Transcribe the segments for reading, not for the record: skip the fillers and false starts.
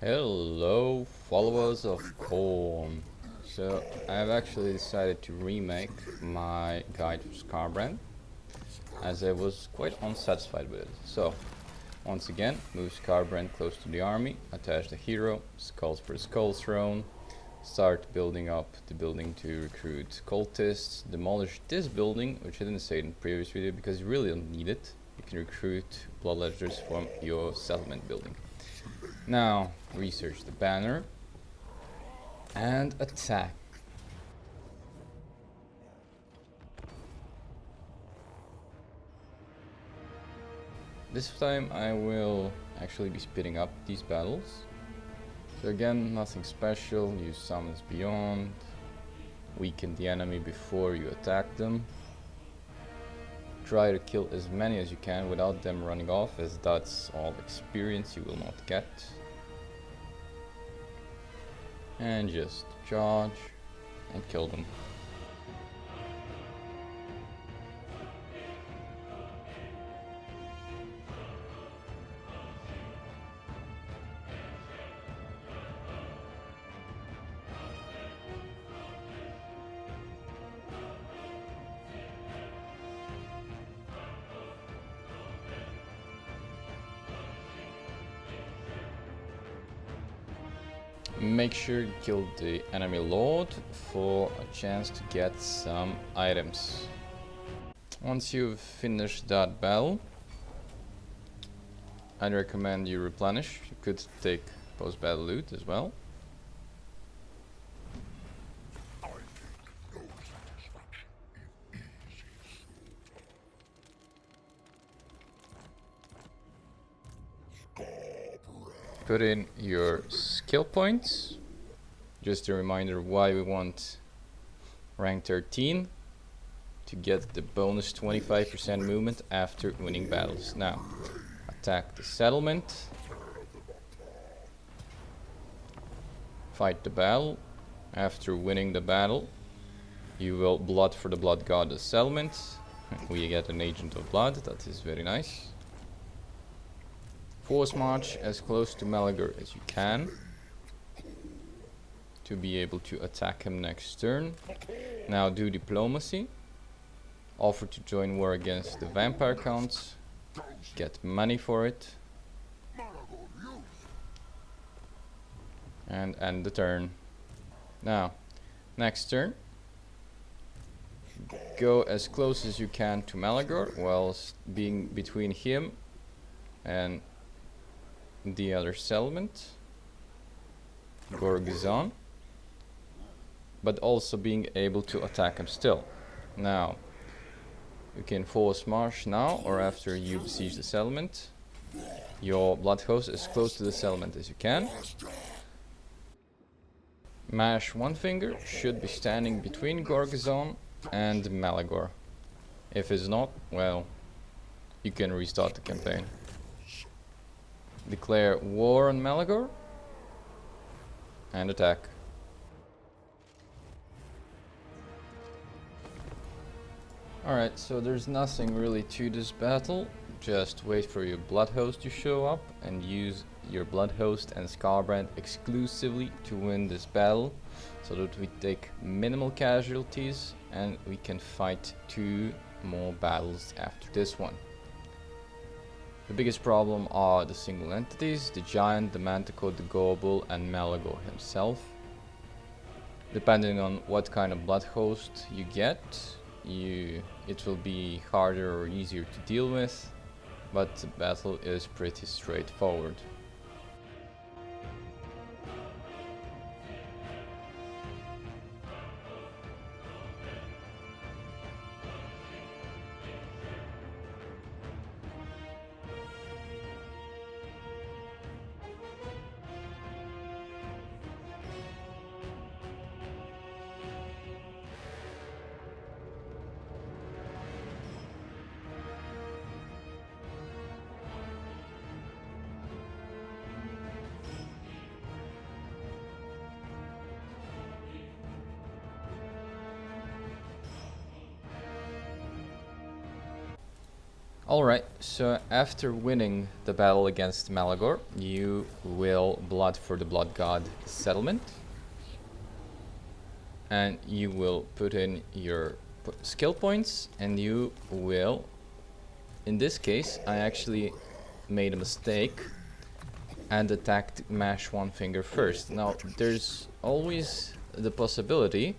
Hello, followers of Khorne. So, I've actually decided to remake my guide for Skarbrand, as I was quite unsatisfied with it. So, once again, move Skarbrand close to the army, attach the hero, skulls for the skull throne, start building up the building to recruit cultists, demolish this building, which I didn't say in the previous video because you really don't need it. You can recruit bloodletters from your settlement building. Now, research the banner and attack. This time I will actually be speeding up these battles. So again, nothing special, use summons beyond, weaken the enemy before you attack them. Try to kill as many as you can without them running off, as that's all experience you will not get. And just charge and kill them. Make sure you kill the enemy lord for a chance to get some items. Once you've finished that battle, I'd recommend you replenish. You could take post-battle loot as well. Put in your skill points. Just a reminder why we want rank 13 to get the bonus 25% movement after winning battles. Now, attack the settlement. Fight the battle. After winning the battle, you will blood for the blood goddess settlement. We get an agent of blood, that is very nice. Force march as close to Malagor as you can to be able to attack him next turn. Now do diplomacy. Offer to join war against the vampire counts. Get money for it. And end the turn. Now, next turn, go as close as you can to Malagor whilst being between him and the other settlement, Gorgazon, but also being able to attack him still. Now, you can force march now or after you besiege the settlement. Your bloodhost as close to the settlement as you can. Mash one finger should be standing between Gorgazon and Malagor. If it's not, well, you can restart the campaign. Declare war on Malagor and attack. Alright, so there's nothing really to this battle. Just wait for your bloodhost to show up and use your bloodhost and Skarbrand exclusively to win this battle, so that we take minimal casualties and we can fight 2 more battles after this one. The biggest problem are the single entities, the giant, the manticore, the goblin and Malagor himself. Depending on what kind of bloodhost you get, it will be harder or easier to deal with, but the battle is pretty straightforward. Alright, so after winning the battle against Malagor, you will blood for the blood god settlement. And you will put in your skill points, and you will, in this case, I actually made a mistake and attacked Mash One Finger first. Now, there's always the possibility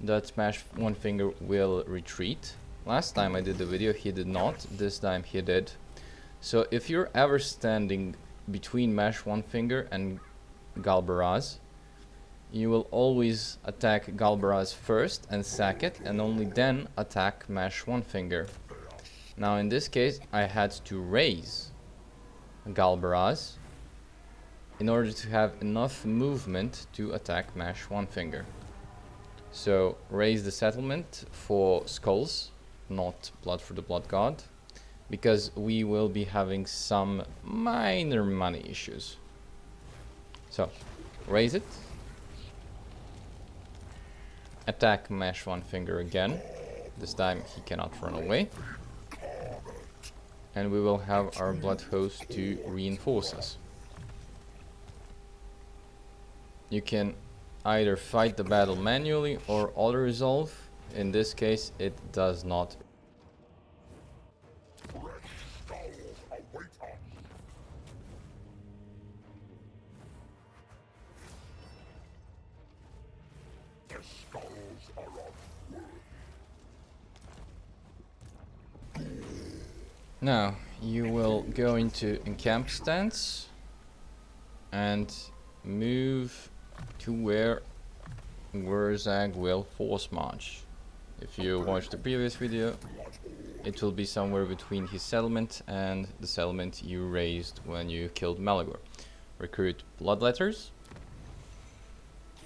that Smash One Finger will retreat. Last time I did the video, he did not. This time he did. So if you're ever standing between Mash One Finger and Galbaraz, you will always attack Galbaraz first and sack it, and only then attack Mash One Finger. Now in this case, I had to raise Galbaraz in order to have enough movement to attack Mash One Finger. So raise the settlement for skulls, not blood for the blood god, because we will be having some minor money issues. So raise it, attack Mash One Finger again. This time he cannot run away, and we will have our bloodhost to reinforce us. You can either fight the battle manually or auto resolve. In this case, it does not. Now you will go into encamp stance and move to where Wurrzag will force march. If you watched the previous video, it will be somewhere between his settlement and the settlement you raised when you killed Malagor. Recruit bloodletters,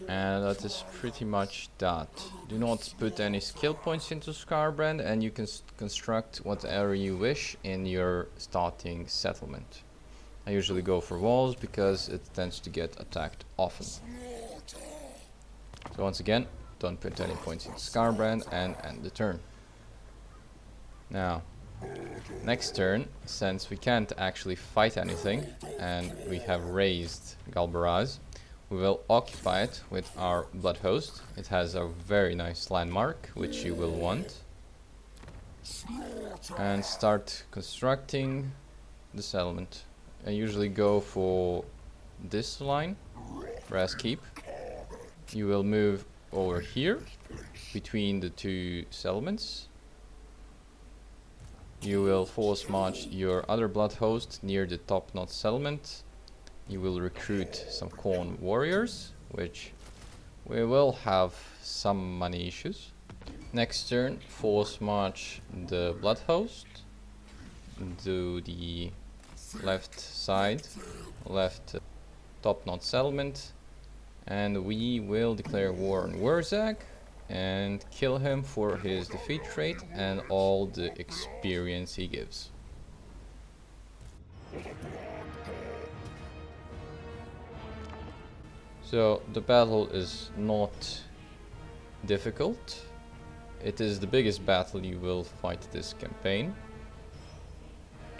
and that is pretty much that. Do not put any skill points into Skarbrand, and you can construct whatever you wish in your starting settlement. I usually go for walls because it tends to get attacked often. So once again, don't put any points into Skarbrand and end the turn. Now, next turn, since we can't actually fight anything and we have raised Galbaraz, we will occupy it with our bloodhost. It has a very nice landmark, which you will want. And start constructing the settlement. I usually go for this line, brass keep. You will move over here between the two settlements. You will force march your other bloodhost near the top knot settlement. You will recruit some Khorne warriors, which we will have some money issues. Next turn, force march the bloodhost to the left side, left top knot settlement, and we will declare war on Wurrzag and kill him for his defeat rate and all the experience he gives. So the battle is not difficult. It is the biggest battle you will fight this campaign,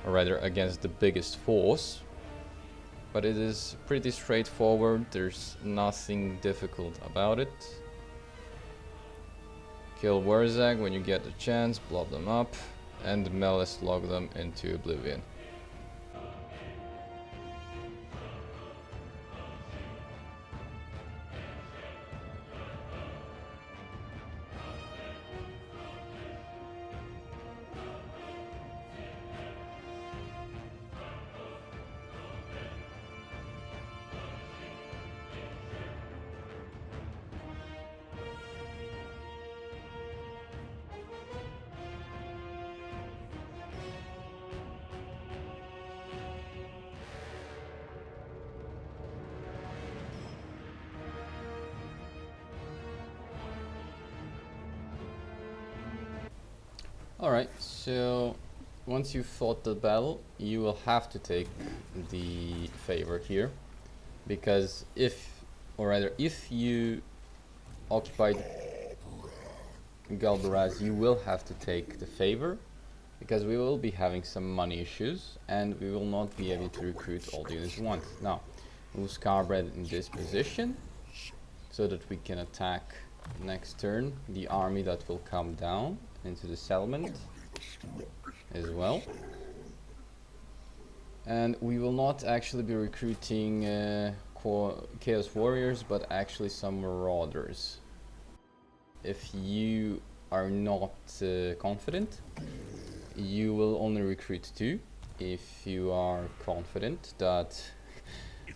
or rather against the biggest force. But it is pretty straightforward, there's nothing difficult about it. Kill Wurrzag when you get the chance, blow them up, and melee slog them into oblivion. Alright, so once you've fought the battle, you will have to take the favor here, because if you occupied Galbaraz, you will have to take the favor, because we will be having some money issues and we will not be able to recruit all the units we want. Now, move Skarbrand in this position so that we can attack next turn the army that will come down into the settlement as well. And we will not actually be recruiting Chaos Warriors, but actually some Marauders. If you are not confident, you will only recruit 2. If you are confident that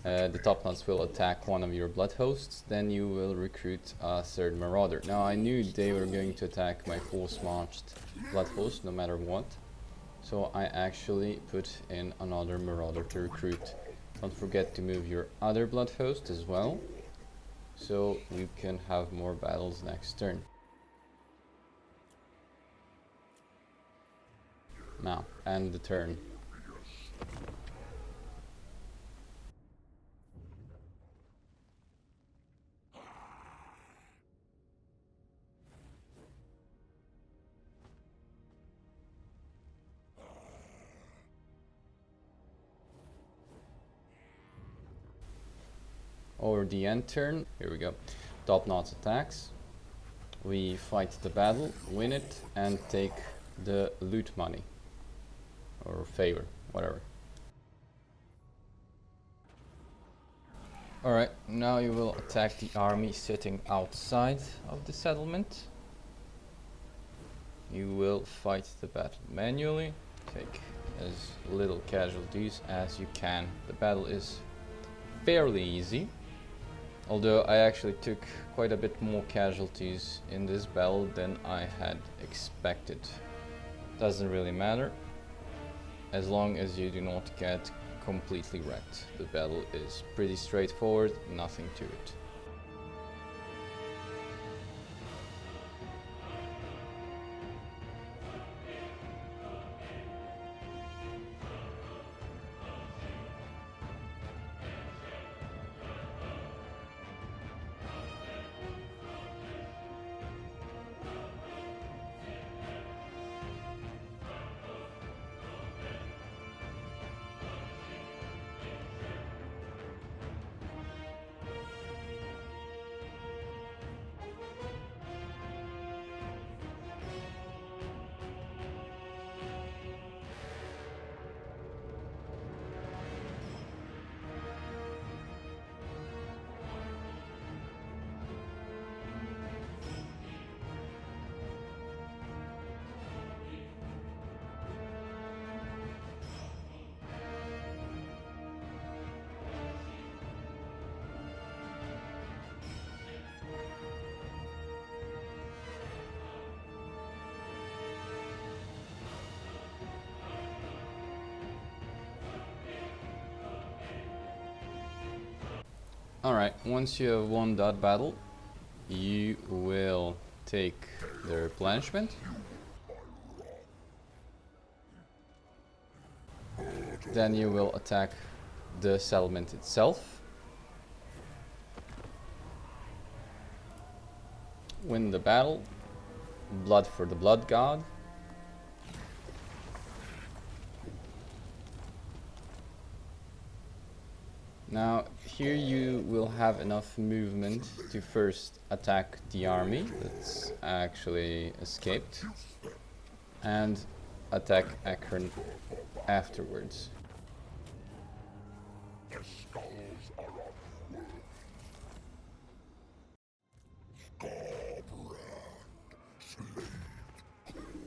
the top knots will attack one of your bloodhosts, then you will recruit a 3rd Marauder. Now, I knew they were going to attack my force marched bloodhost no matter what, so I actually put in another Marauder to recruit. Don't forget to move your other bloodhost as well, so you can have more battles next turn. Now, end the turn. Over the end turn, here we go. Top knots attacks. We fight the battle, win it, and take the loot money. Or favor, whatever. Alright, now you will attack the army sitting outside of the settlement. You will fight the battle manually. Take as little casualties as you can. The battle is fairly easy. Although I actually took quite a bit more casualties in this battle than I had expected. Doesn't really matter, as long as you do not get completely wrecked. The battle is pretty straightforward, nothing to it. Alright, once you have won that battle, you will take the replenishment. Then you will attack the settlement itself. Win the battle. Blood for the blood god. Now, here you will have enough movement to first attack the army that's actually escaped, and attack Khorne afterwards.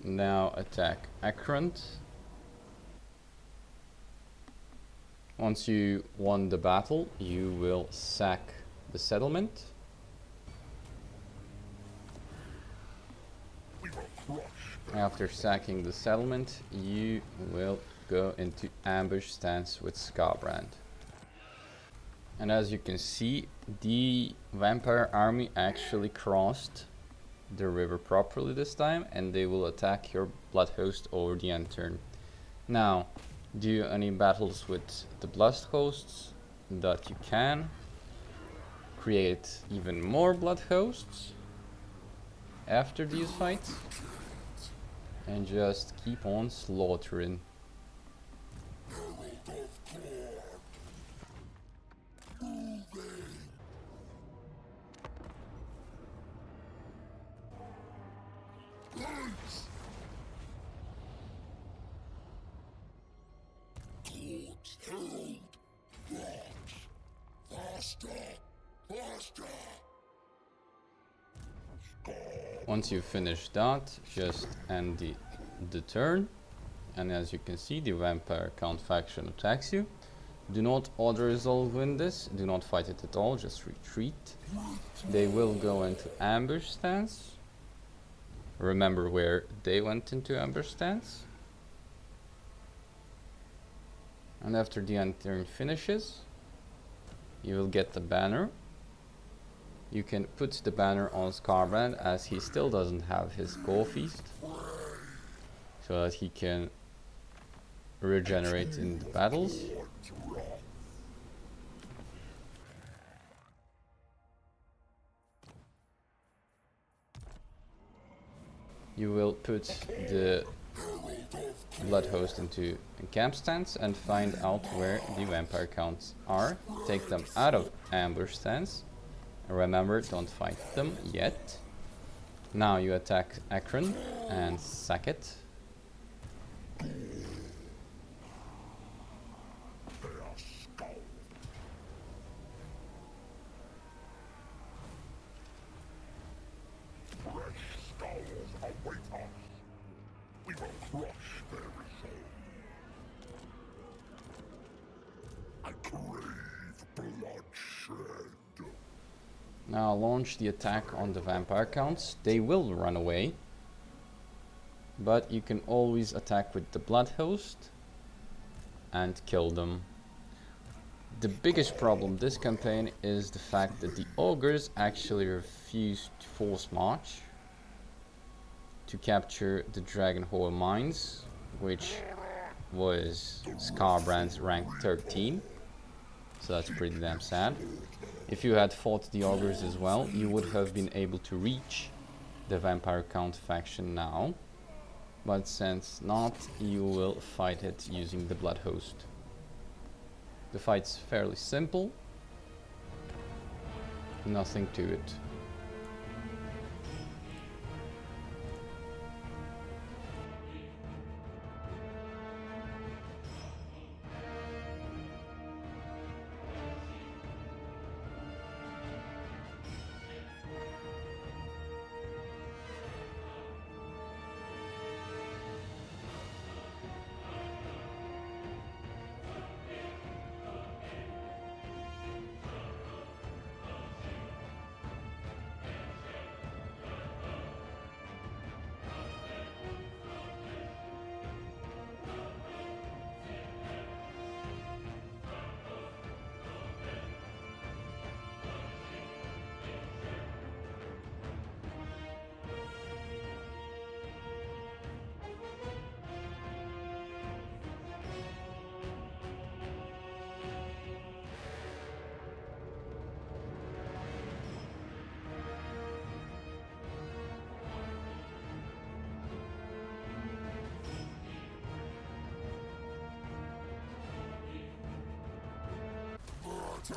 Now attack Khorne. Once you won the battle, you will sack the settlement. After sacking the settlement, you will go into ambush stance with Skarbrand. And as you can see, the vampire army actually crossed the river properly this time, and they will attack your bloodhost over the end turn. Now, do any battles with the bloodhosts that you can. Create even more bloodhosts after these fights. and just keep on slaughtering. Once you finish that, just end the turn, and as you can see, the vampire count faction attacks you. Do not auto-resolve win this, do not fight it at all, just retreat. They will go into ambush stance. Remember where they went into ambush stance. And after the end turn finishes, you will get the banner. You can put the banner on Skarbrand as he still doesn't have his Skull Feast, so that he can regenerate in the battles. You will put the bloodhost into a camp stance and find out where the vampire counts are. Take them out of ambush stance. Remember, don't fight them yet. Now you attack Khorne and sack it. Now launch the attack on the vampire counts. They will run away, but you can always attack with the bloodhost and kill them. The biggest problem this campaign is the fact that the ogres actually refused to force march to capture the Dragon Hole mines, which was Skarbrand's rank 13. So that's pretty damn sad. If you had fought the ogres as well, you would have been able to reach the vampire count faction now. But since not, you will fight it using the bloodhost. The fight's fairly simple. Nothing to it.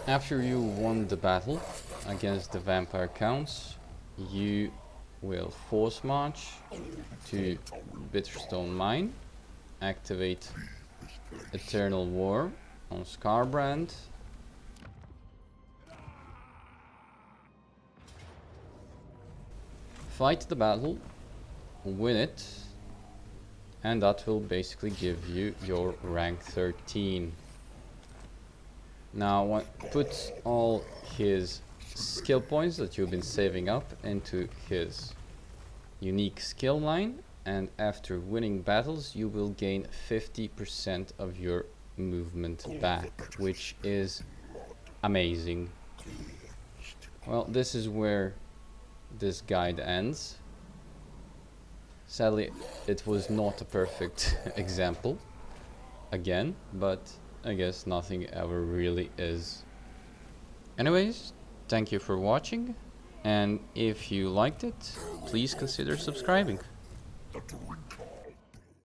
After you won the battle against the vampire counts, you will force march to Bitterstone Mine, activate Eternal War on Skarbrand, fight the battle, win it, and that will basically give you your rank 13. Now put all his skill points that you've been saving up into his unique skill line, and after winning battles you will gain 50% of your movement back, which is amazing. Well, this is where this guide ends. Sadly, it was not a perfect example again, but I guess nothing ever really is. Anyways, thank you for watching, and if you liked it, please consider subscribing.